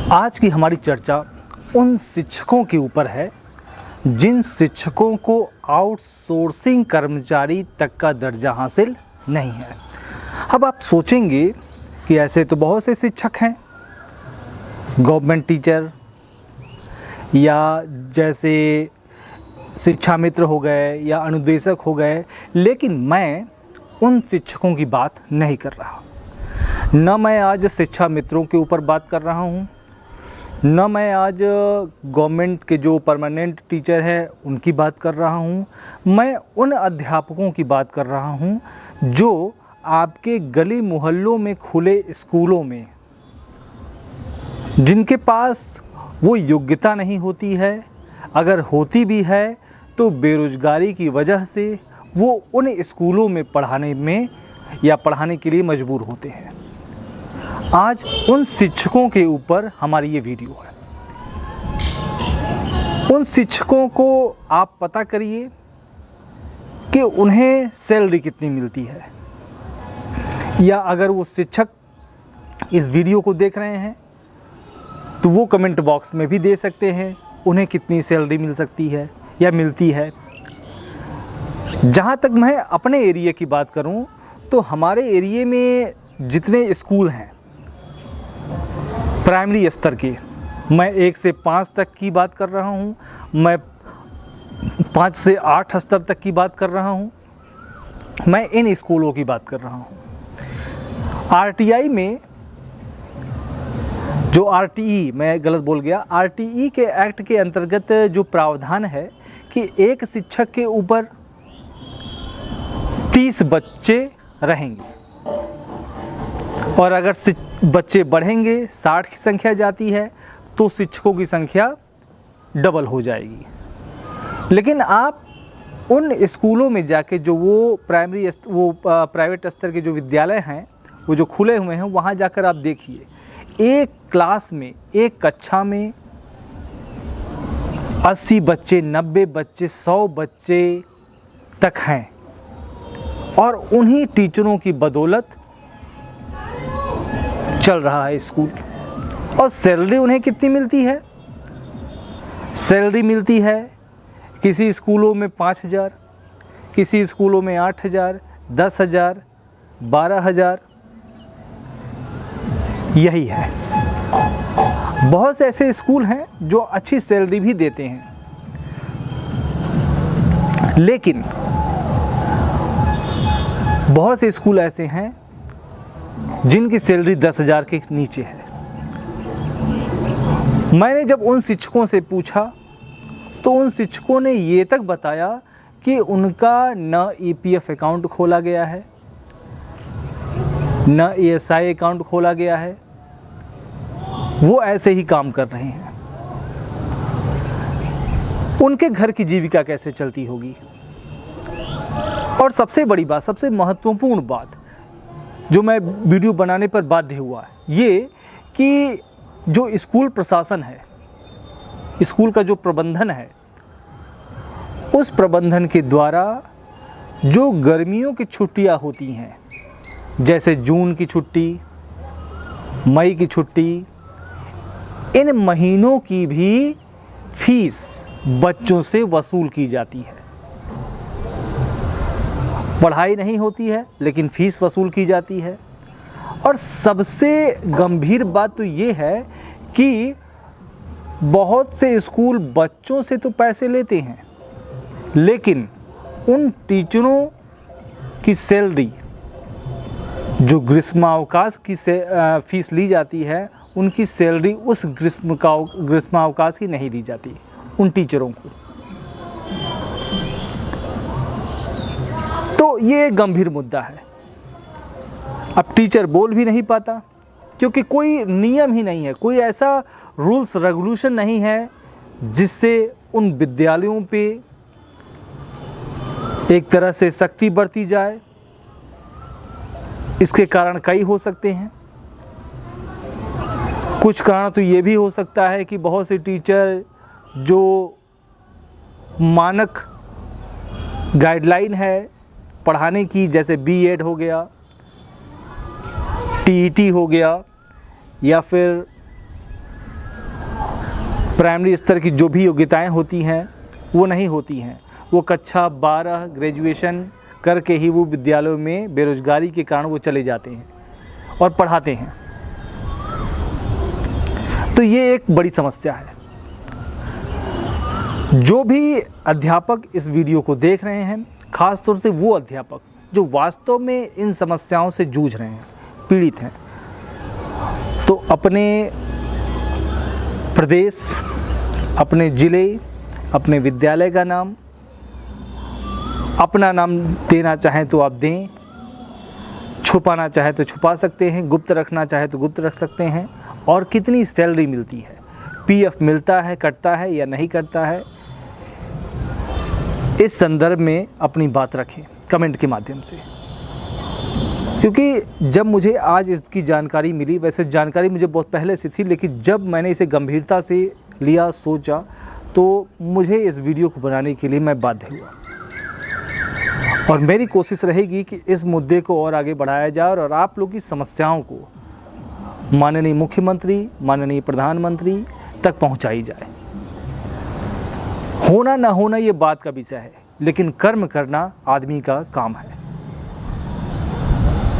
आज की हमारी चर्चा उन शिक्षकों के ऊपर है जिन शिक्षकों को आउटसोर्सिंग कर्मचारी तक का दर्जा हासिल नहीं है। अब आप सोचेंगे कि ऐसे तो बहुत से शिक्षक हैं, गवर्नमेंट टीचर या जैसे शिक्षा मित्र हो गए या अनुदेशक हो गए, लेकिन मैं उन शिक्षकों की बात नहीं कर रहा। न मैं आज शिक्षा मित्रों के ऊपर बात कर रहा हूँ, न मैं आज गवर्नमेंट के जो परमानेंट टीचर हैं उनकी बात कर रहा हूँ। मैं उन अध्यापकों की बात कर रहा हूँ जो आपके गली मोहल्लों में खुले स्कूलों में, जिनके पास वो योग्यता नहीं होती है, अगर होती भी है तो बेरोजगारी की वजह से वो उन स्कूलों में पढ़ाने में या पढ़ाने के लिए मजबूर होते हैं। आज उन शिक्षकों के ऊपर हमारी ये वीडियो है। उन शिक्षकों को आप पता करिए कि उन्हें सैलरी कितनी मिलती है, या अगर वो शिक्षक इस वीडियो को देख रहे हैं तो वो कमेंट बॉक्स में भी दे सकते हैं उन्हें कितनी सैलरी मिल सकती है या मिलती है। जहाँ तक मैं अपने एरिया की बात करूँ तो हमारे एरिया में जितने स्कूल हैं प्राइमरी स्तर के, मैं 1 से 5 तक की बात कर रहा हूँ, मैं 5 से 8 स्तर तक की बात कर रहा हूँ, मैं इन स्कूलों की बात कर रहा हूँ। आरटीआई में जो आरटीई, मैं गलत बोल गया, आरटीई के एक्ट के अंतर्गत जो प्रावधान है कि एक शिक्षक के ऊपर 30 बच्चे रहेंगे और अगर बच्चे बढ़ेंगे, 60 की संख्या जाती है तो शिक्षकों की संख्या डबल हो जाएगी। लेकिन आप उन स्कूलों में जाके जो वो प्राइवेट स्तर के जो विद्यालय हैं, वो जो खुले हुए हैं, वहाँ जाकर आप देखिए, एक क्लास में, एक कक्षा में 80 बच्चे, 90 बच्चे, 100 बच्चे तक हैं और उन्हीं टीचरों की बदौलत चल रहा है स्कूल। और सैलरी उन्हें कितनी मिलती है? सैलरी मिलती है किसी स्कूलों में 5,000, किसी स्कूलों में 8,000, 10,000, 12,000, यही है। बहुत से ऐसे स्कूल हैं जो अच्छी सैलरी भी देते हैं, लेकिन बहुत से स्कूल ऐसे हैं जिनकी सैलरी 10,000 के नीचे है। मैंने जब उन शिक्षकों से पूछा तो उन शिक्षकों ने ये तक बताया कि उनका न ईपीएफ अकाउंट खोला गया है, न ईएसआई अकाउंट खोला गया है, वो ऐसे ही काम कर रहे हैं। उनके घर की जीविका कैसे चलती होगी? और सबसे बड़ी बात, सबसे महत्वपूर्ण बात जो मैं वीडियो बनाने पर बाध्य हुआ है, ये कि जो स्कूल प्रशासन है, स्कूल का जो प्रबंधन है, उस प्रबंधन के द्वारा जो गर्मियों की छुट्टियां होती हैं, जैसे जून की छुट्टी, मई की छुट्टी, इन महीनों की भी फीस बच्चों से वसूल की जाती है। पढ़ाई नहीं होती है लेकिन फीस वसूल की जाती है। और सबसे गंभीर बात तो ये है कि बहुत से स्कूल बच्चों से तो पैसे लेते हैं, लेकिन उन टीचरों की सैलरी जो ग्रीष्मावकाश की फीस ली जाती है, उनकी सैलरी उस ग्रीष्मावकाश की नहीं दी जाती उन टीचरों को। तो ये गंभीर मुद्दा है। अब टीचर बोल भी नहीं पाता क्योंकि कोई नियम ही नहीं है, कोई ऐसा रूल्स रेगुलेशन नहीं है जिससे उन विद्यालयों पे एक तरह से सख्ती बरती जाए। इसके कारण कई हो सकते हैं। कुछ कारण तो ये भी हो सकता है कि बहुत से टीचर जो मानक गाइडलाइन है पढ़ाने की, जैसे बीएड हो गया, टीईटी हो गया, या फिर प्राइमरी स्तर की जो भी योग्यताएं होती हैं वो नहीं होती हैं। वो कक्षा 12 ग्रेजुएशन करके ही वो विद्यालयों में बेरोजगारी के कारण वो चले जाते हैं और पढ़ाते हैं। तो ये एक बड़ी समस्या है। जो भी अध्यापक इस वीडियो को देख रहे हैं, खास तौर से वो अध्यापक जो वास्तव में इन समस्याओं से जूझ रहे हैं, पीड़ित हैं, तो अपने प्रदेश, अपने ज़िले, अपने विद्यालय का नाम, अपना नाम देना चाहें तो आप दें, छुपाना चाहे तो छुपा सकते हैं, गुप्त रखना चाहे तो गुप्त रख सकते हैं। और कितनी सैलरी मिलती है, पीएफ मिलता है, कटता है या नहीं कटता है, इस संदर्भ में अपनी बात रखें कमेंट के माध्यम से। क्योंकि जब मुझे आज इसकी जानकारी मिली, वैसे जानकारी मुझे बहुत पहले से थी, लेकिन जब मैंने इसे गंभीरता से लिया, सोचा, तो मुझे इस वीडियो को बनाने के लिए मैं बाध्य हुआ। और मेरी कोशिश रहेगी कि इस मुद्दे को और आगे बढ़ाया जाए और आप लोग की समस्याओं को माननीय मुख्यमंत्री, माननीय प्रधानमंत्री तक पहुंचाई जाए। होना ना होना ये बात का विषय है, लेकिन कर्म करना आदमी का काम है।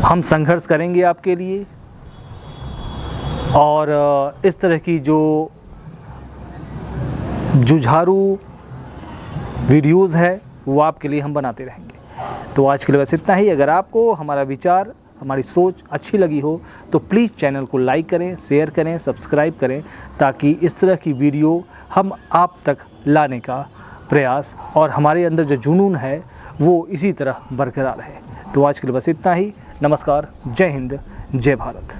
हम संघर्ष करेंगे आपके लिए और इस तरह की जो जुझारू वीडियोज़ है वो आपके लिए हम बनाते रहेंगे। तो आज के लिए बस इतना ही। अगर आपको हमारा विचार, हमारी सोच अच्छी लगी हो तो प्लीज़ चैनल को लाइक करें, शेयर करें, सब्सक्राइब करें, ताकि इस तरह की वीडियो हम आप तक लाने का प्रयास और हमारे अंदर जो जुनून है वो इसी तरह बरकरार रहे। तो आज के लिए बस इतना ही। नमस्कार, जय हिंद, जय भारत।